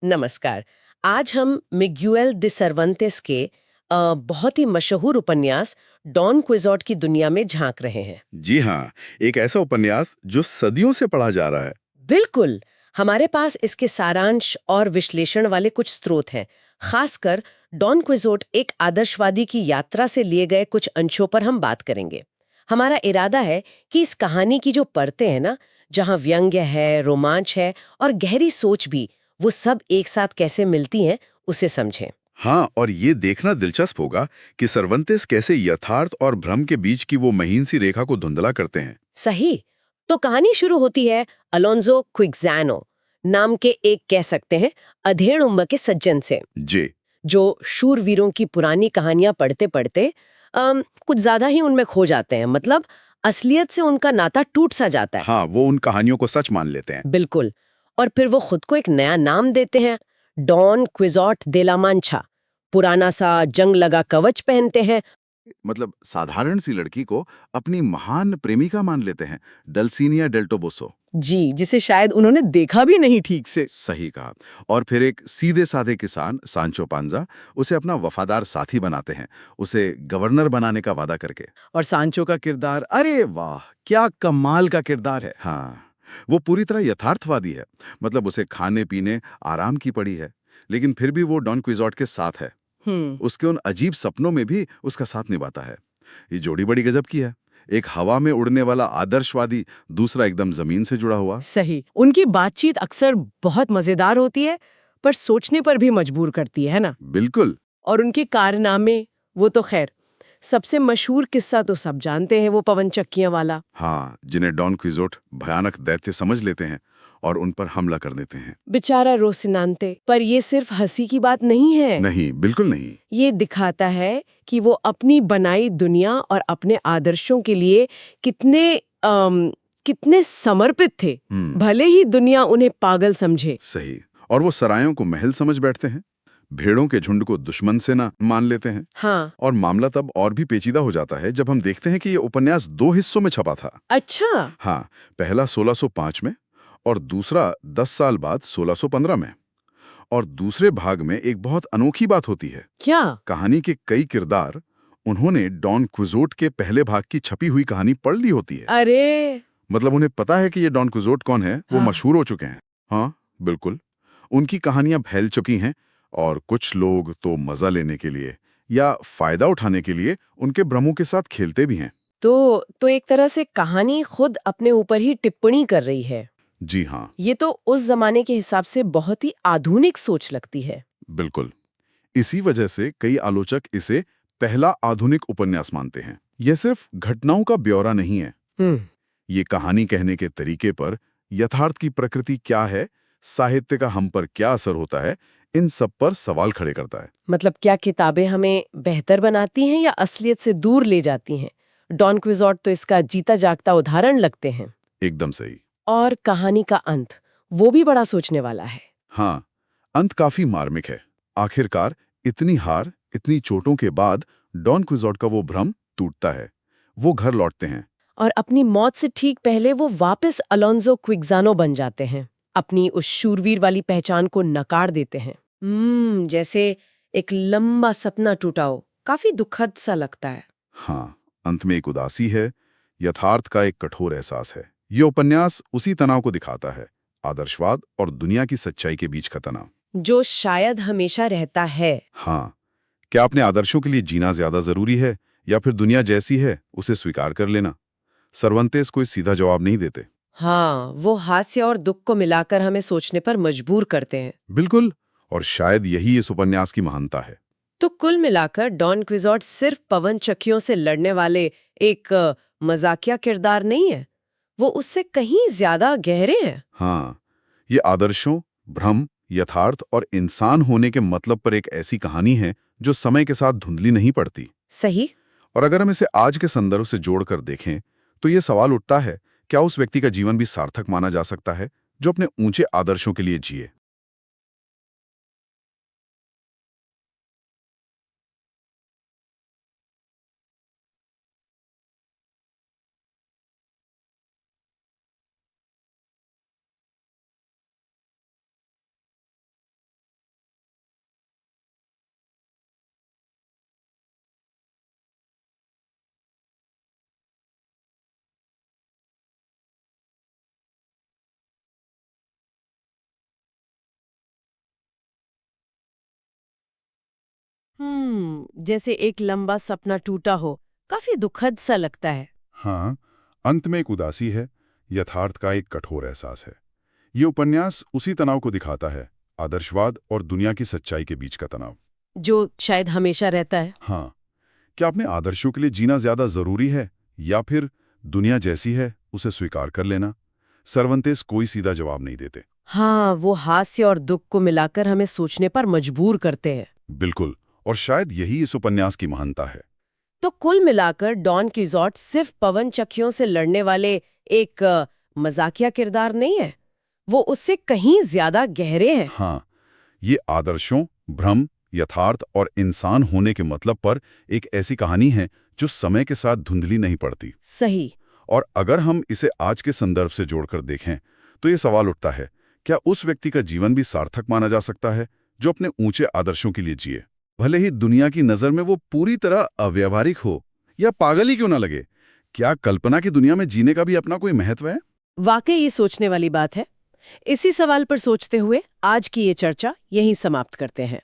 नमस्कार। आज हम मिग्यूएल दे सर्वंतेस के बहुत ही मशहूर उपन्यास डॉन क्विजोट की दुनिया में झांक रहे हैं। जी हाँ, एक ऐसा उपन्यास जो सदियों से पढ़ा जा रहा है। बिल्कुल। हमारे पास इसके सारांश और विश्लेषण वाले कुछ स्रोत हैं। खासकर डॉन क्विजोट एक आदर्शवादी की यात्रा से लिए गए कुछ अंशों पर हम बात करेंगे। हमारा इरादा है कि इस कहानी की जो परतें हैं ना, जहाँ व्यंग्य है, रोमांच है और गहरी सोच भी, वो सब एक साथ कैसे मिलती हैं, उसे समझें। हाँ, और ये देखना दिलचस्प होगा कि सर्वंतेस कैसे यथार्थ और भ्रम के बीच की वो महीन सी रेखा को धुंधला करते हैं। सही। तो कहानी शुरू होती है अलोंजो क्विक्जानो नाम के एक, कह सकते हैं, अधेड़ उम्र के सज्जन से, जी। जो शूरवीरों की पुरानी कहानियां पढ़ते पढ़ते कुछ ज्यादा ही उनमें खो जाते हैं। मतलब असलियत से उनका नाता टूट सा जाता है। हाँ, वो उन कहानियों को सच मान लेते हैं। बिल्कुल। और फिर वो खुद को एक नया नाम देते हैं, डॉन क्विजोट दे ला मांचा। पुराना सा जंग लगा कवच पहनते हैं। मतलब साधारण सी लड़की को अपनी महान प्रेमिका मान लेते हैं, डल्सिनिया डेल टोबोसो। जी, जिसे शायद उन्होंने देखा भी नहीं ठीक से। सही कहा। और फिर एक सीधे साधे किसान सांचो पांजा उसे अपना वफादार साथी बनाते हैं, उसे गवर्नर बनाने का वादा करके। और सांचो का किरदार, अरे वाह, क्या कमाल का किरदार है। हाँ, वो पूरी तरह यथार्थवादी है। मतलब उसे खाने पीने आराम की पड़ी है, लेकिन फिर भी वो डॉन क्विजोट के साथ है। उसके उन अजीब सपनों में भी उसका साथ निभाता है। ये जोड़ी बड़ी गजब की है। एक हवा में उड़ने वाला आदर्शवादी, दूसरा एकदम जमीन से जुड़ा हुआ। सही। उनकी बातचीत अक्सर बहुत मजेदार होती है, पर सोचने पर भी मजबूर करती है ना। बिल्कुल। और उनके कारनामे, वो तो खैर, सबसे मशहूर किस्सा तो सब जानते हैं, वो पवन चक्कियां वाला। हाँ, जिन्हें डॉन क्विजोट भयानक दैत्य समझ लेते हैं और उन पर हमला कर देते हैं। बेचारा रोसिनांते। पर ये सिर्फ हंसी की बात नहीं है। नहीं, बिल्कुल नहीं। ये दिखाता है कि वो अपनी बनाई दुनिया और अपने आदर्शों के लिए कितने कितने समर्पित थे। भले ही दुनिया उन्हें पागल समझे। सही। और वो सरायों को महल समझ बैठते हैं, भेड़ों के झुंड को दुश्मन से ना मान लेते हैं। हाँ। और मामला तब और भी पेचीदा हो जाता है जब हम देखते हैं कि ये उपन्यास 2 हिस्सों में छपा था। अच्छा। हाँ, पहला 1605 में और दूसरा 10 साल बाद 1615 में। और दूसरे भाग में एक बहुत अनोखी बात होती है। क्या? कहानी के कई किरदार उन्होंने डॉन क्विजोट के पहले भाग की छपी हुई कहानी पढ़ ली होती है। अरे। मतलब उन्हें पता है कि ये डॉन क्विजोट कौन है, वो हाँ। मशहूर हो चुके हैं। हाँ, बिल्कुल। उनकी कहानियां फैल चुकी हैं और कुछ लोग तो मजा लेने के लिए या फायदा उठाने के लिए उनके भ्रमों के साथ खेलते भी हैं। तो एक तरह से कहानी खुद अपने ऊपर ही टिप्पणी कर रही है। जी हाँ, ये तो उस जमाने के हिसाब से बहुत ही आधुनिक सोच लगती है। बिल्कुल। इसी वजह से कई आलोचक इसे पहला आधुनिक उपन्यास मानते हैं। यह सिर्फ घटनाओं का ब्यौरा नहीं है। हम्म। ये कहानी कहने के तरीके पर, यथार्थ की प्रकृति क्या है, साहित्य का हम पर क्या असर होता है, इन सब पर सवाल खड़े करता है। मतलब क्या किताबें हमें बेहतर बनाती हैं या असलियत से दूर ले जाती हैं? डॉन क्विजोट तो इसका जीता जागता उदाहरण लगते हैं। एकदम सही। और कहानी का अंत, वो भी बड़ा सोचने वाला है। हाँ, अंत काफी मार्मिक है। आखिरकार इतनी हार, इतनी चोटों के बाद डॉन क्विजोट का वो भ्रम टूटता है। वो घर लौटते हैं। और अपनी मौत से ठीक पहले वो वापस अलोंजो क्विक्जानो बन जाते हैं। अपनी उस शूरवीर वाली पहचान को नकार देते हैं। जैसे एक लंबा सपना टूटा हो। काफी दुखद सा लगता है। हाँ, अंत में एक उदासी है, यथार्थ का एक कठोर एहसास है। ये उपन्यास उसी तनाव को दिखाता है, आदर्शवाद और दुनिया की सच्चाई के बीच का तनाव। जो शायद हमेशा रहता है। हाँ, क्या अपने आदर्शों के लिए जीना ज्यादा जरूरी है या फिर दुनिया जैसी है उसे स्वीकार कर लेना? सर्वंतेस कोई सीधा जवाब नहीं देते। हाँ, वो हास्य और दुख को मिलाकर हमें सोचने पर मजबूर करते हैं। बिल्कुल। और शायद यही इस उपन्यास की महानता है। तो कुल मिलाकर डॉन क्विजोट सिर्फ पवन चक्कियों से लड़ने वाले एक मजाकिया किरदार नहीं है। वो उससे कहीं ज्यादा गहरे हैं। हाँ, ये आदर्शों, भ्रम, यथार्थ और इंसान होने के मतलब पर एक ऐसी कहानी है जो समय के साथ धुंधली नहीं पड़ती। सही। और अगर हम इसे आज के संदर्भ से जोड़कर देखें, तो ये सवाल उठता है, क्या उस व्यक्ति का जीवन भी सार्थक माना जा सकता है जो अपने ऊंचे आदर्शों के लिए जिए? जैसे एक लंबा सपना टूटा हो, काफी दुखद सा लगता है। हाँ, अंत में एक उदासी है, यथार्थ का एक कठोर एहसास है। ये उपन्यास उसी तनाव को दिखाता है, आदर्शवाद और दुनिया की सच्चाई के बीच का तनाव। जो शायद हमेशा रहता है। हाँ, क्या अपने आदर्शों के लिए जीना ज्यादा जरूरी है या फिर दुनिया जैसी है उसे स्वीकार कर लेना? सर्वंतेस कोई सीधा जवाब नहीं देते। हाँ, वो हास्य और दुख को मिलाकर हमें सोचने पर मजबूर करते हैं। बिल्कुल, और शायद यही इस उपन्यास की महानता है। तो कुल मिलाकर डॉन quijote सिर्फ पवन चक्कियों से लड़ने वाले एक मजाकिया किरदार नहीं है, वो उससे कहीं ज्यादा गहरे हैं। हाँ, ये आदर्शों, भ्रम, यथार्थ और इंसान होने के मतलब पर एक ऐसी कहानी है जो समय के साथ धुंधली नहीं पड़ती। सही। और अगर हम इसे आज के संदर्भ से जोड़कर देखें तो ये सवाल उठता है, क्या उस व्यक्ति का जीवन भी सार्थक माना जा सकता है जो अपने ऊंचे आदर्शों के लिए जिए, भले ही दुनिया की नज़र में वो पूरी तरह अव्यावहारिक हो या पागल ही क्यों ना लगे? क्या कल्पना की दुनिया में जीने का भी अपना कोई महत्व है? वाकई ये सोचने वाली बात है। इसी सवाल पर सोचते हुए आज की ये चर्चा यहीं समाप्त करते हैं।